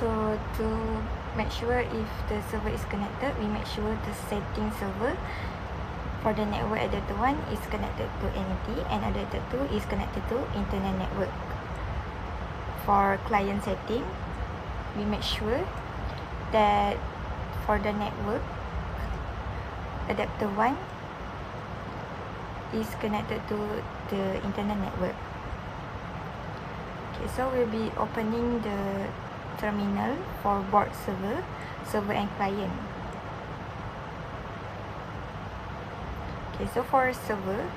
So to make sure if the server is connected, we make sure the setting server for the network adapter 1 is connected to NT and adapter 2 is connected to internet network. For client setting, we make sure that for the network, adapter 1 is connected to the internet network. Okay, so we'll be opening the terminal for both server and client. Okay, so for server,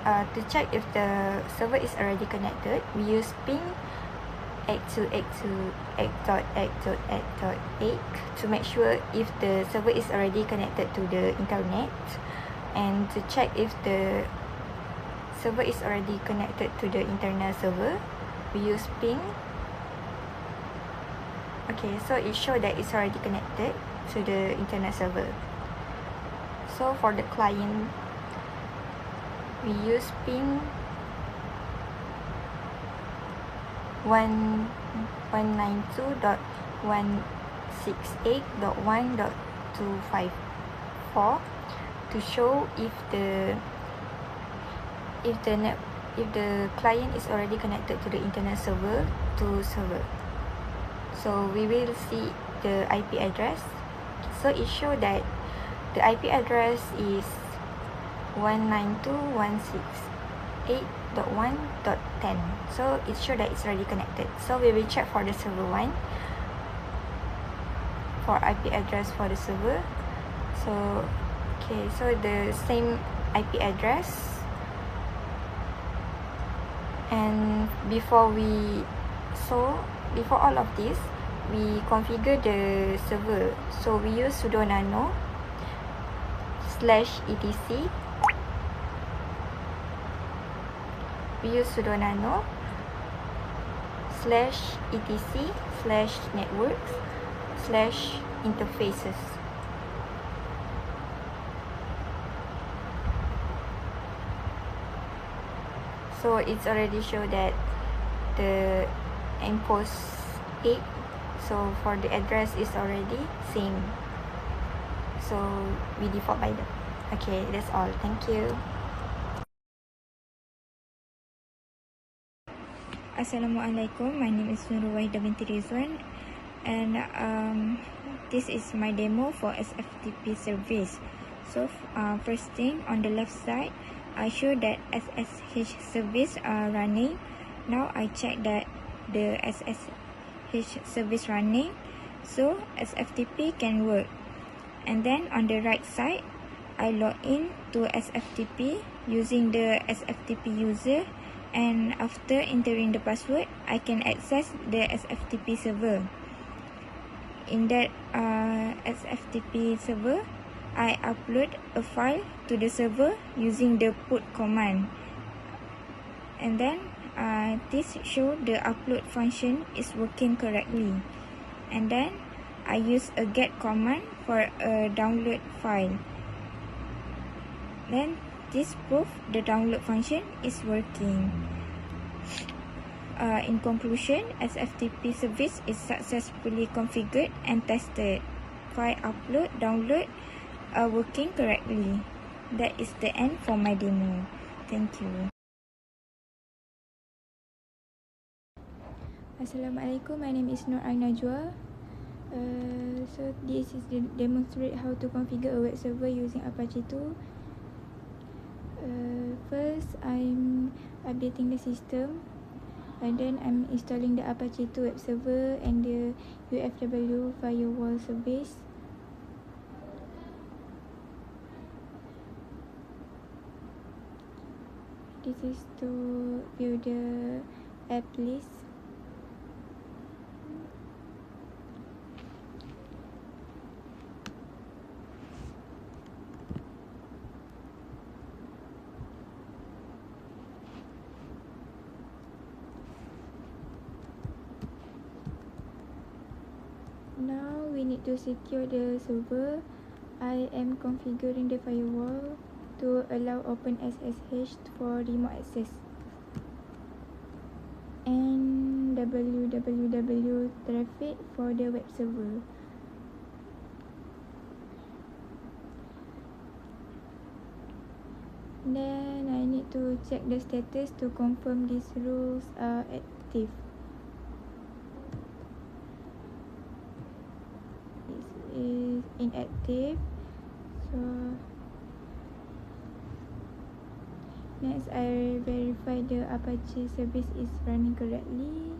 to check if the server is already connected, we use ping 8282.8.8.8 to make sure if the server is already connected to the internet, and to check if the server is already connected to the internal server, we use ping. Okay, so it shows that it's already connected to the internet server. So for the client, we use ping 192.168.1.254 to show if the client is already connected to the internet server to server. So we will see the IP address. So it shows that the IP address is 192.168.1.10. So it shows that it's already connected. So we will check for the server 1 for IP address for the server. So okay, so the same IP address, and before all of this, we configure the server. So we use sudo nano /etc. We use sudo nano /etc/networks/interfaces. So it's already show that the endpost 8, so for the address is already same, so we default by that. Okay, that's all. Thank you. Assalamualaikum, my name is Nurulwahidah binti Rizwan, and this is my demo for SFTP service. So first thing, on the left side, I show that SSH service are running. Now I check that the SSH service running, so SFTP can work. And then on the right side, I log in to SFTP using the SFTP user, and after entering the password, I can access the SFTP server. In that SFTP server, I upload a file to the server using the put command, and then this show the upload function is working correctly. And then I use a get command for a download file. Then this proof the download function is working. In conclusion, SFTP service is successfully configured and tested. File upload, download are working correctly. That is the end for my demo. Thank you. Assalamualaikum, my name is Nur Najwa. So this is to demonstrate how to configure a web server using Apache 2. First, I'm updating the system, and then I'm installing the Apache 2 web server and the UFW firewall service. This is to view the app list. Now we need to secure the server. I am configuring the firewall to allow OpenSSH for remote access. And the www traffic for the web server. Then I need to check the status to confirm these rules are active. This is inactive. So next I verify the Apache service is running correctly.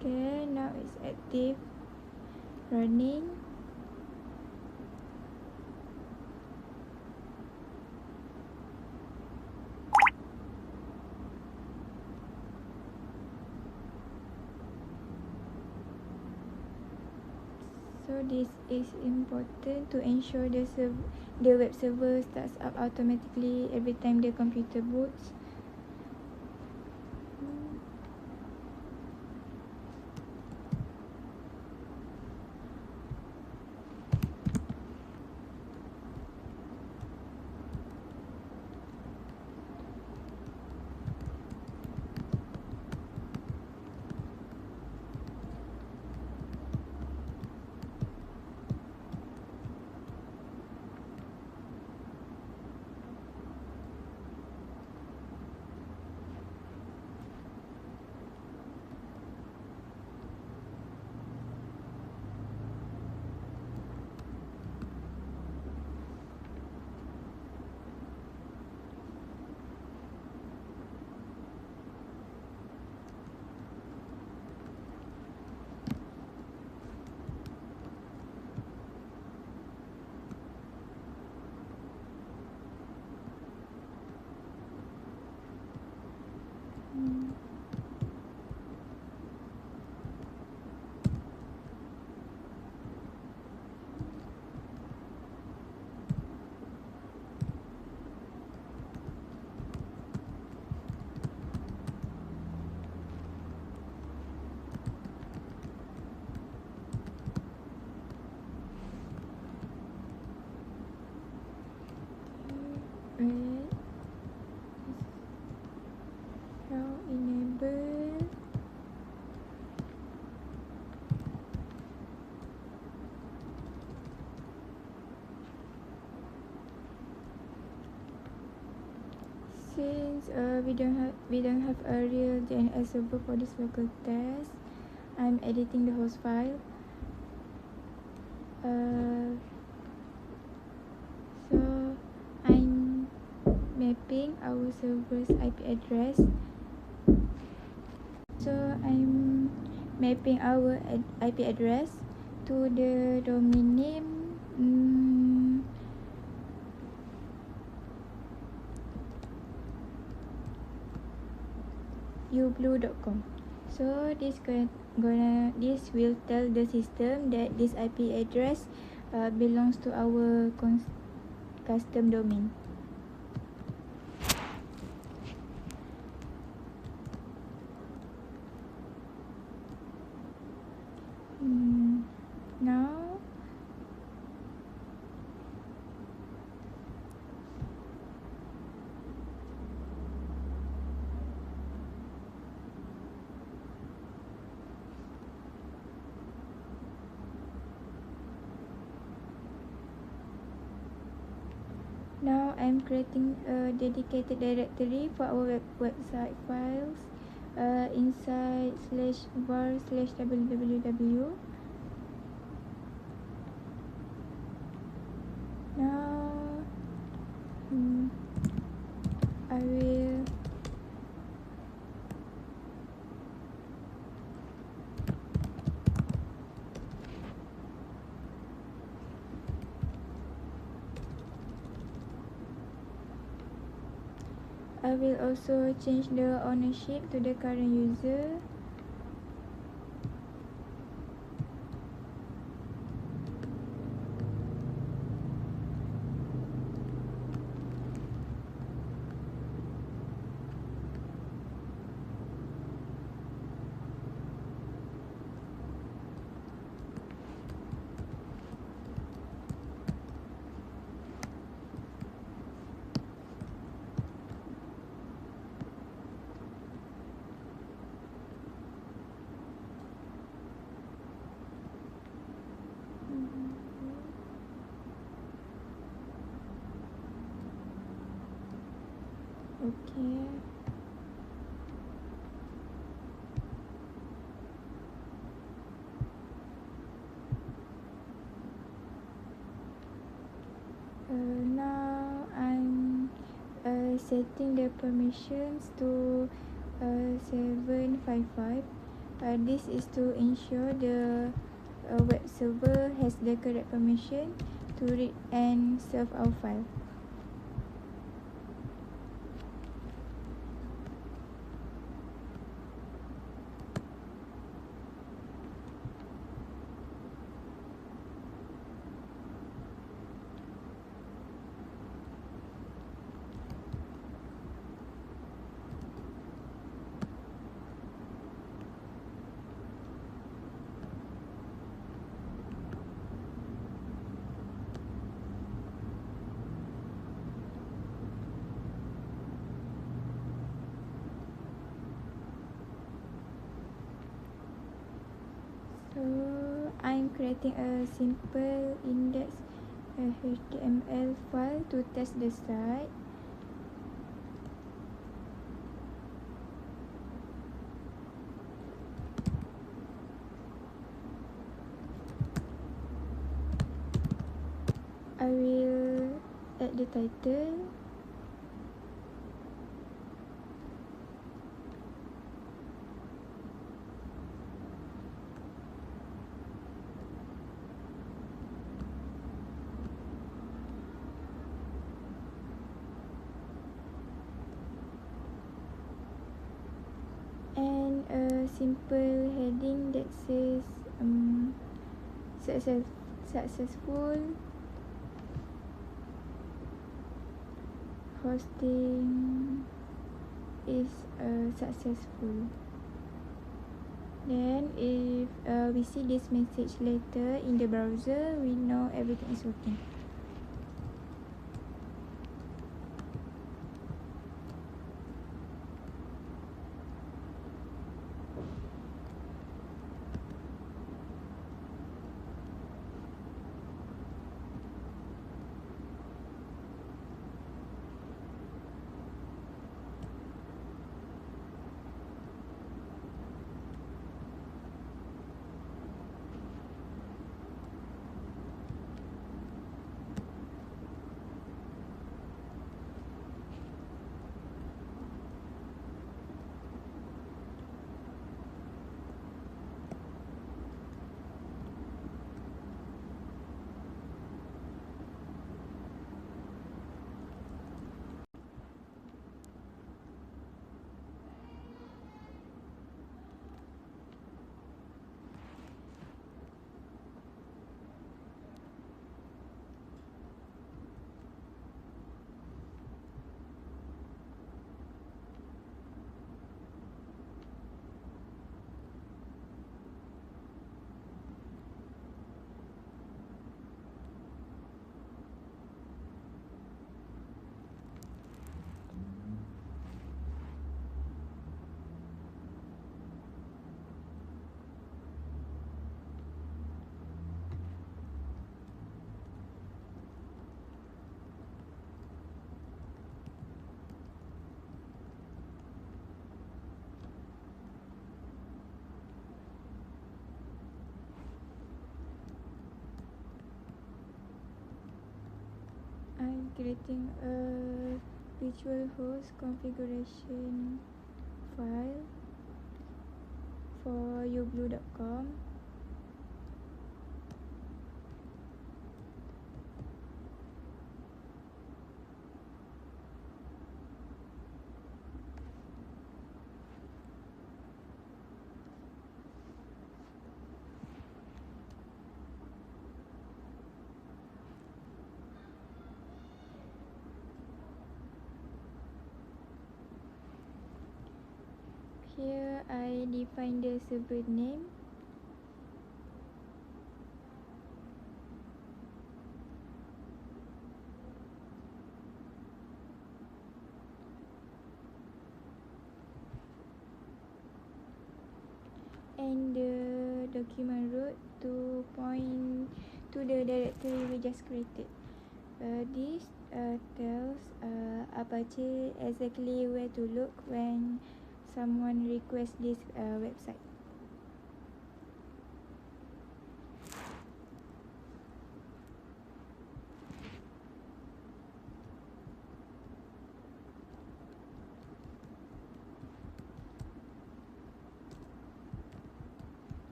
Okay, now it's active, running. So this is important to ensure the web server starts up automatically every time the computer boots. Right. Now enable. Since we don't have a real DNS server for this local test, I'm editing the host file. So I'm mapping our server's IP address. So I'm mapping our IP address to the domain name ublue.com. So this will tell the system that this IP address belongs to our custom domain. Now I'm creating a dedicated directory for our website files inside /var/www. Now I will also change the ownership to the current user. Okay. Now I'm setting the permissions to 755. This is to ensure the web server has the correct permission to read and serve our file. So I'm creating a simple index HTML file to test the site. I will add the title. And a simple heading that says successful hosting is successful. Then if we see this message later in the browser, we know everything is working. I'm creating a virtual host configuration file for ublue.com. Here I define the server name. And the document root to point to the directory we just created. This tells Apache exactly where to look when someone requests this website.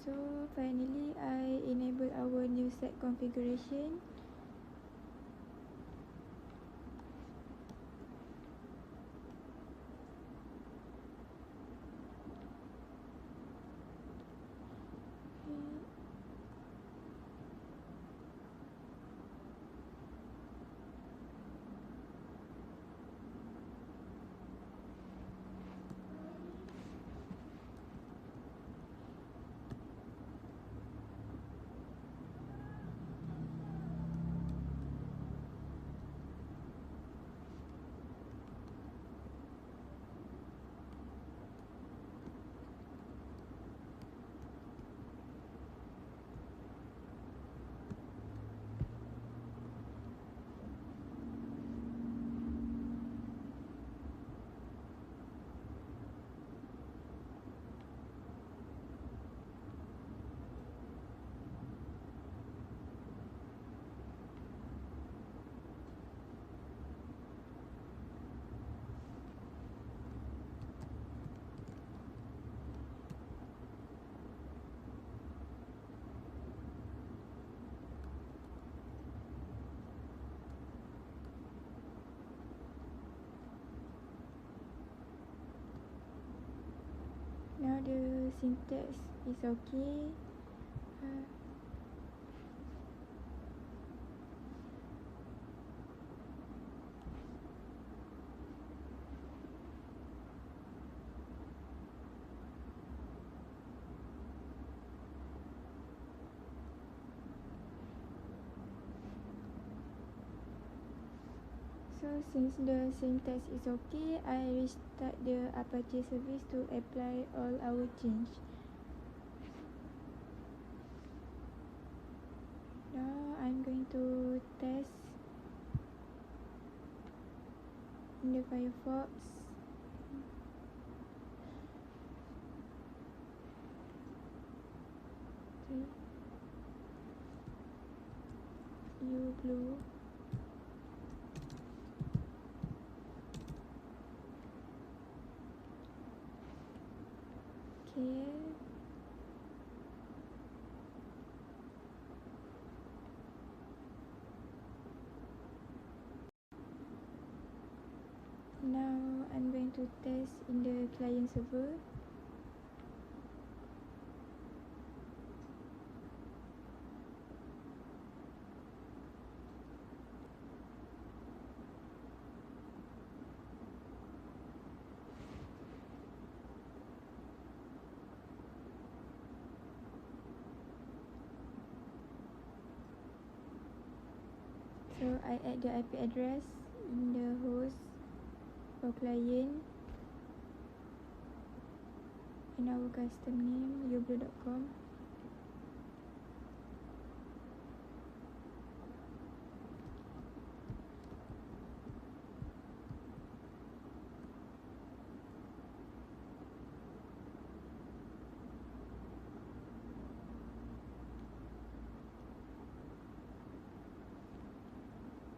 So finally I enable our new set configuration. Now the syntax is okay. So since the syntax is okay, I restart the Apache service to apply all our change. Now I'm going to test in the Firefox. Okay. blue. Okay. Now I'm going to test in the client server. So I add the IP address in the host for client and our custom name yoblue.com.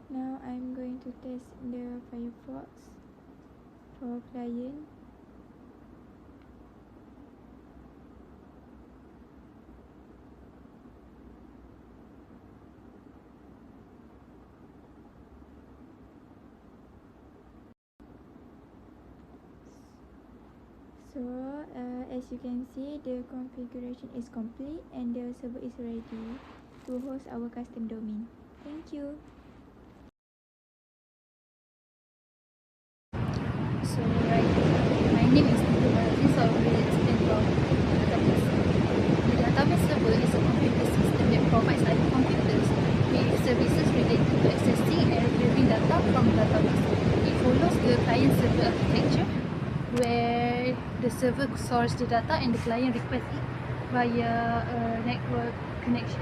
Now I'm going to test in the Firefox for client. So as you can see, the configuration is complete and the server is ready to host our custom domain. Thank you. So right, my name is Demostration, so I will explain about database. The database server is a computer system that provides other computers with services related to accessing and retrieving data from database. It follows the client-server architecture, where the server stores the data and the client requests it via a network connection.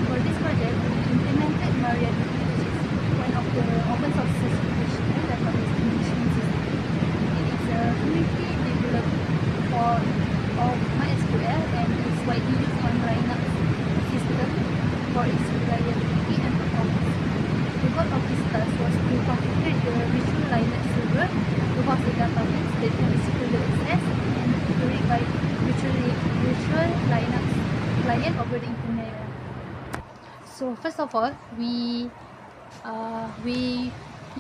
For this project, we implemented MariaDB, which is one of the open source certification database management system. It is a community developed of MySQL and is widely used on Linux system for its reliability and performance. The goal of this task was to configure the virtual Linux server to host the database that can be securely accessed and queried by virtual Linux client over the internet. So first of all, we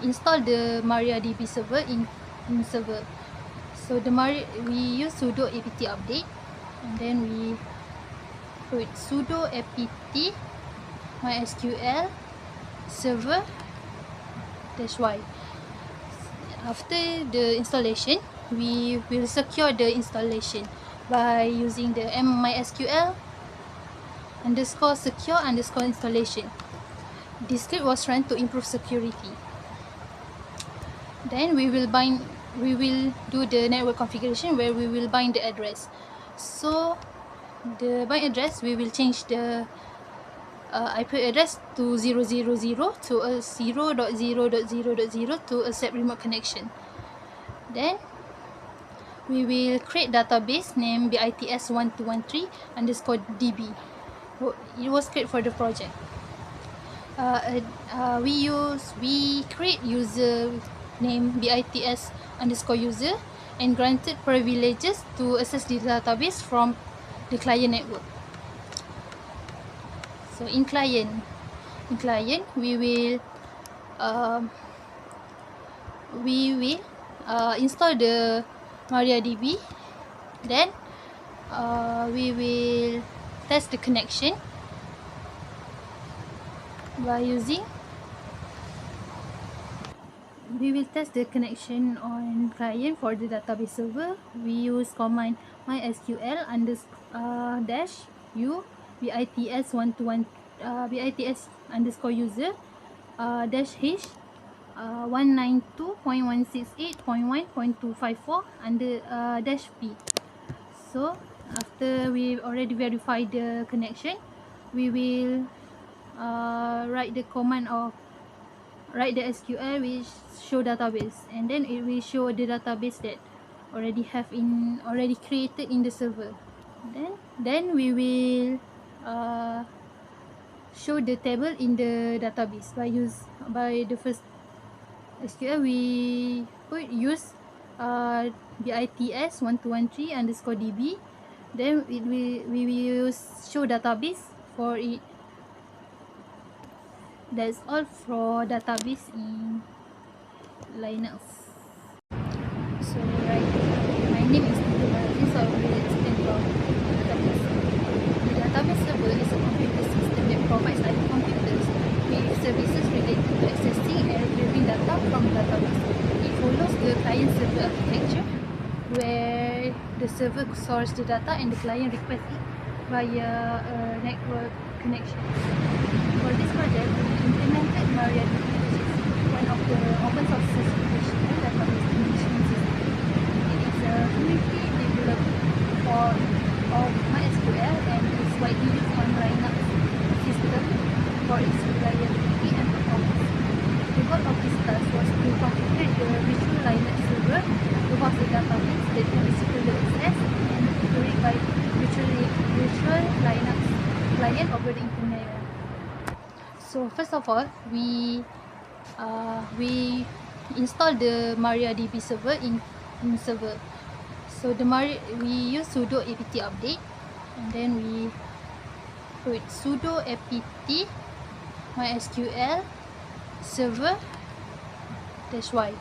install the MariaDB server in server. So we use sudo apt update, and then we put sudo apt mysql server -y. After the installation, we will secure the installation by using the mysql_secure_installation. This script was run to improve security. Then we will do the network configuration, where we will bind the address. So the bind address, we will change the IP address to 000 to a 0.0.0.0 to accept remote connection. Then we will create database named BITS1213 _DB. It was created for the project. We create user name BITS_user and granted privileges to access the database from the client network. So in client, we will install the MariaDB. Then we will test the connection by using. We will test the connection on client. For the database server, we use command mysql -u BITS_user -h 192.168.1.254 -p. So after we already verified the connection, we will write the SQL which show database, and then it will show the database that already created in the server. Then we will show the table in the database by the first SQL we use BITS1213 _DB. Then we will use show database for it. That's all for database in Linux. So right, my name is Demostration, so I will explain about database. The database server is a computer system that provides other computers with services related to accessing and retrieving data from database. It follows the client-server architecture, where the server stores the data and the client requests it via a network connection. For this project, we implemented MariaDB, which is one of the open source certification database management system. It is a community developed of MySQL and is widely used on Linux system for its reliability and performance. The goal of this task was to configure the virtual Linux server to host the database that can be securely accessed and queried by virtual Linux client over the internet. So first of all, we install the MariaDB server in server. So we use sudo apt update, and then we put sudo apt mysql server -y.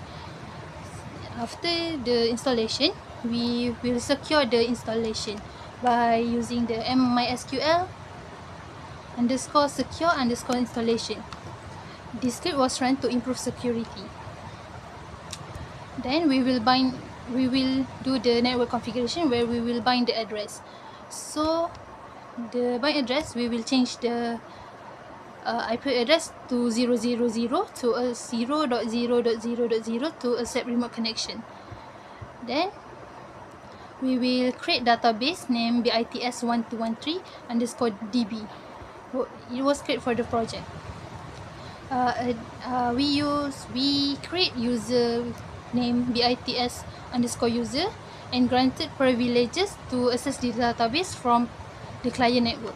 After the installation, we will secure the installation by using the mysql _secure _installation. This script was run to improve security. Then we will do the network configuration where we will bind the address. So the bind address, we will change the IP address to 000 to a 0.0.0.0 to accept remote connection. Then we will create database named BITS1213 _DB. It was created for the project. We create user name BITS _user and granted privileges to access the database from the client network.